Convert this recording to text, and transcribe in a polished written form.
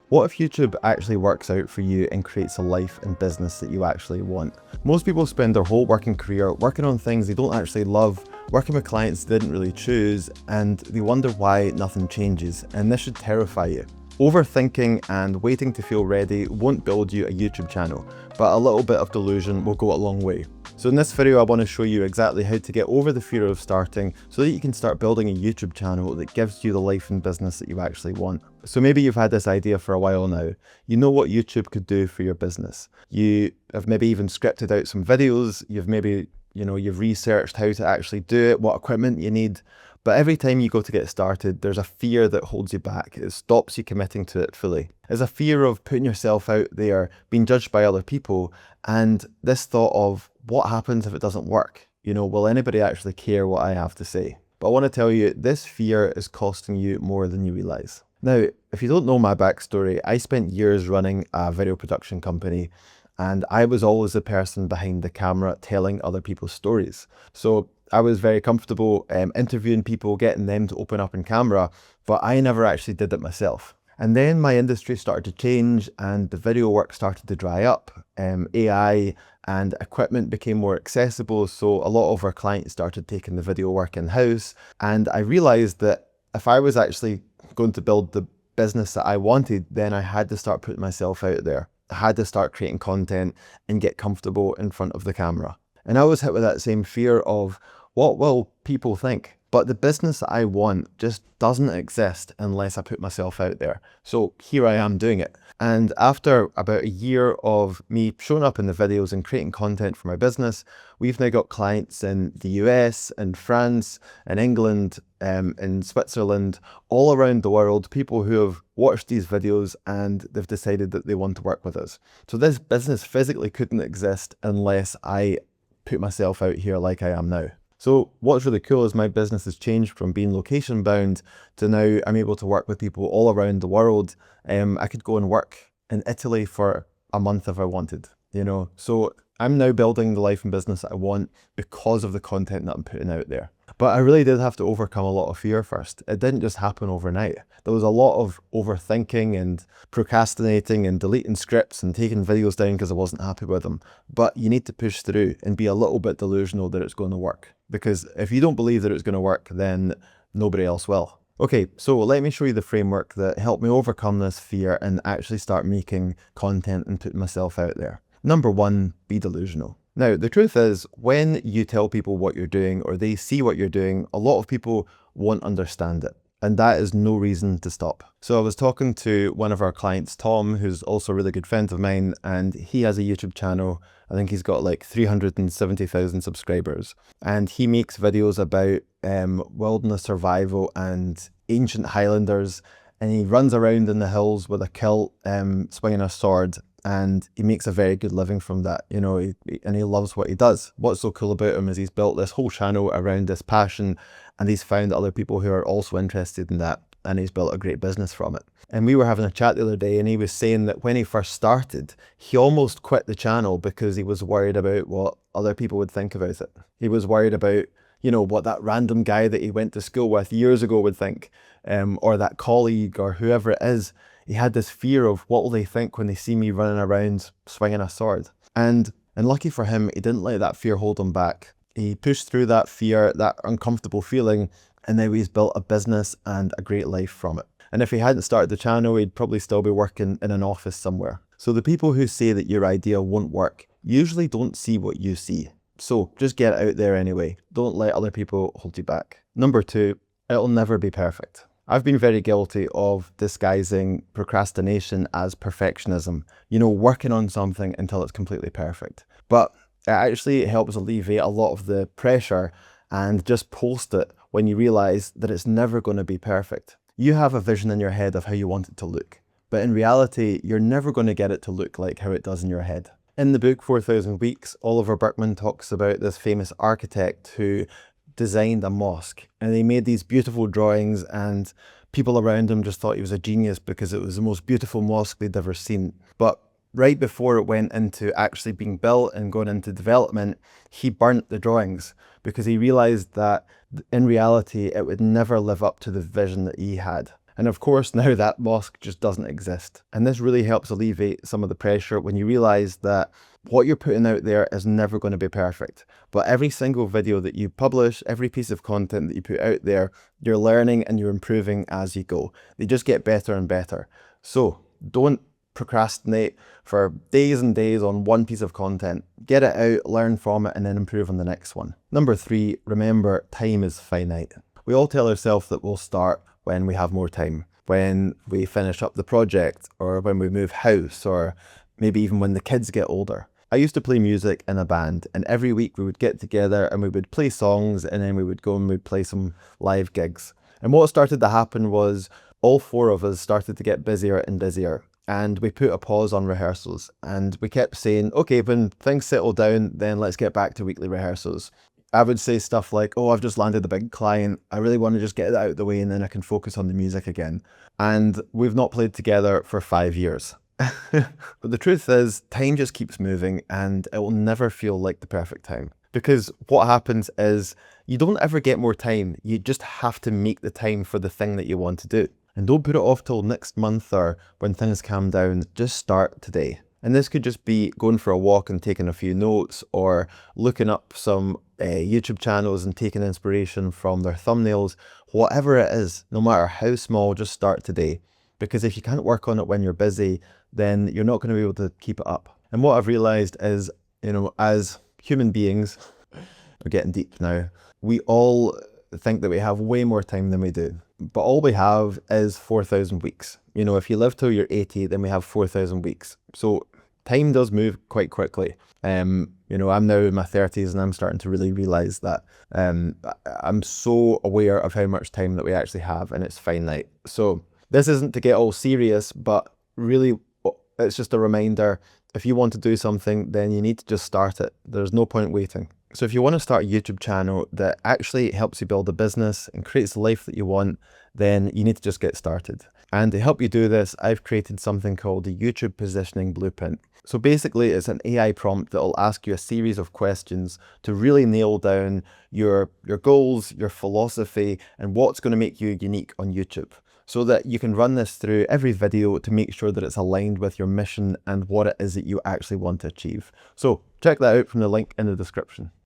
What if YouTube actually works out for you and creates a life and business that you actually want? Most people spend their whole working career working on things they don't actually love, working with clients they didn't really choose, and they wonder why nothing changes, and this should terrify you. Overthinking and waiting to feel ready won't build you a YouTube channel, but a little bit of delusion will go a long way. So in this video, I want to show you exactly how to get over the fear of starting so that you can start building a YouTube channel that gives you the life and business that you actually want. So maybe you've had this idea for a while now. You know what YouTube could do for your business. You have maybe even scripted out some videos. You've researched how to actually do it, what equipment you need. But every time you go to get started, there's a fear that holds you back. It stops you committing to it fully. There's a fear of putting yourself out there, being judged by other people, and this thought of what happens if it doesn't work? Will anybody actually care what I have to say? But I want to tell you, this fear is costing you more than you realize. Now, if you don't know my backstory, I spent years running a video production company, and I was always the person behind the camera telling other people's stories. So I was very comfortable interviewing people, getting them to open up in camera, but I never actually did it myself. And then my industry started to change and the video work started to dry up. AI and equipment became more accessible, so a lot of our clients started taking the video work in-house. And I realized that if I was actually going to build the business that I wanted, then I had to start putting myself out there. I had to start creating content and get comfortable in front of the camera. And I was hit with that same fear of, what will people think? But the business that I want just doesn't exist unless I put myself out there. So here I am doing it. And after about a year of me showing up in the videos and creating content for my business, we've now got clients in the US, in France, in England, in Switzerland, all around the world, people who have watched these videos and they've decided that they want to work with us. So this business physically couldn't exist unless I put myself out here like I am now. So what's really cool is my business has changed from being location bound to now I'm able to work with people all around the world. I could go and work in Italy for a month if I wanted, So I'm now building the life and business that I want because of the content that I'm putting out there. But I really did have to overcome a lot of fear first. It didn't just happen overnight. There was a lot of overthinking and procrastinating and deleting scripts and taking videos down because I wasn't happy with them. But you need to push through and be a little bit delusional that it's going to work. Because if you don't believe that it's going to work, then nobody else will. Okay, so let me show you the framework that helped me overcome this fear and actually start making content and putting myself out there. Number one, be delusional. Now, the truth is, when you tell people what you're doing or they see what you're doing, a lot of people won't understand it. And that is no reason to stop. So I was talking to one of our clients, Tom, who's also a really good friend of mine, and he has a YouTube channel. I think he's got like 370,000 subscribers. And he makes videos about wilderness survival and ancient Highlanders. And he runs around in the hills with a kilt, swinging a sword. And he makes a very good living from that, and he loves what he does. What's so cool about him is he's built this whole channel around this passion, and he's found other people who are also interested in that, and he's built a great business from it. And we were having a chat the other day, and he was saying that when he first started, he almost quit the channel because he was worried about what other people would think about it. He was worried about, what that random guy that he went to school with years ago would think, or that colleague or whoever it is. He had this fear of what will they think when they see me running around swinging a sword. And lucky for him, he didn't let that fear hold him back. He pushed through that fear, that uncomfortable feeling, and now he's built a business and a great life from it. And if he hadn't started the channel, he'd probably still be working in an office somewhere. So the people who say that your idea won't work usually don't see what you see. So just get it out there anyway. Don't let other people hold you back. Number two, it'll never be perfect. I've been very guilty of disguising procrastination as perfectionism, working on something until it's completely perfect. But it actually helps alleviate a lot of the pressure and just post it when you realize that it's never going to be perfect. You have a vision in your head of how you want it to look, but in reality, you're never going to get it to look like how it does in your head. In the book 4,000 Weeks, Oliver Burkeman talks about this famous architect who designed a mosque, and he made these beautiful drawings, and people around him just thought he was a genius because it was the most beautiful mosque they'd ever seen. But right before it went into actually being built and going into development, he burnt the drawings because he realized that in reality it would never live up to the vision that he had. And of course, now that mosque just doesn't exist. And this really helps alleviate some of the pressure when you realize that what you're putting out there is never going to be perfect. But every single video that you publish, every piece of content that you put out there, you're learning and you're improving as you go. They just get better and better. So don't procrastinate for days and days on one piece of content. Get it out, learn from it, and then improve on the next one. Number 3, remember, time is finite. We all tell ourselves that we'll start when we have more time, when we finish up the project, or when we move house, or maybe even when the kids get older. I used to play music in a band, and every week we would get together and we would play songs, and then we would go and we'd play some live gigs. And what started to happen was all 4 of us started to get busier and busier. And we put a pause on rehearsals, and we kept saying, okay, when things settle down, then let's get back to weekly rehearsals. I would say stuff like, oh, I've just landed a big client. I really want to just get it out of the way and then I can focus on the music again. And we've not played together for 5 years. But the truth is, time just keeps moving and it will never feel like the perfect time. Because what happens is you don't ever get more time. You just have to make the time for the thing that you want to do. And don't put it off till next month or when things calm down. Just start today. And this could just be going for a walk and taking a few notes, or looking up some YouTube channels and taking inspiration from their thumbnails. Whatever it is, no matter how small, just start today. Because if you can't work on it when you're busy, then you're not going to be able to keep it up. And what I've realized is, as human beings, we're getting deep now, we all think that we have way more time than we do. But all we have is 4,000 weeks. If you live till you're 80, then we have 4,000 weeks. So time does move quite quickly. I'm now in my 30s and I'm starting to really realize that I'm so aware of how much time that we actually have, and it's finite. So this isn't to get all serious, but really it's just a reminder. If you want to do something, then you need to just start it. There's no point waiting. So if you want to start a YouTube channel that actually helps you build a business and creates the life that you want, then you need to just get started. And to help you do this, I've created something called the YouTube Positioning Blueprint. So basically, it's an AI prompt that will ask you a series of questions to really nail down your goals, your philosophy, and what's going to make you unique on YouTube, so that you can run this through every video to make sure that it's aligned with your mission and what it is that you actually want to achieve. So check that out from the link in the description.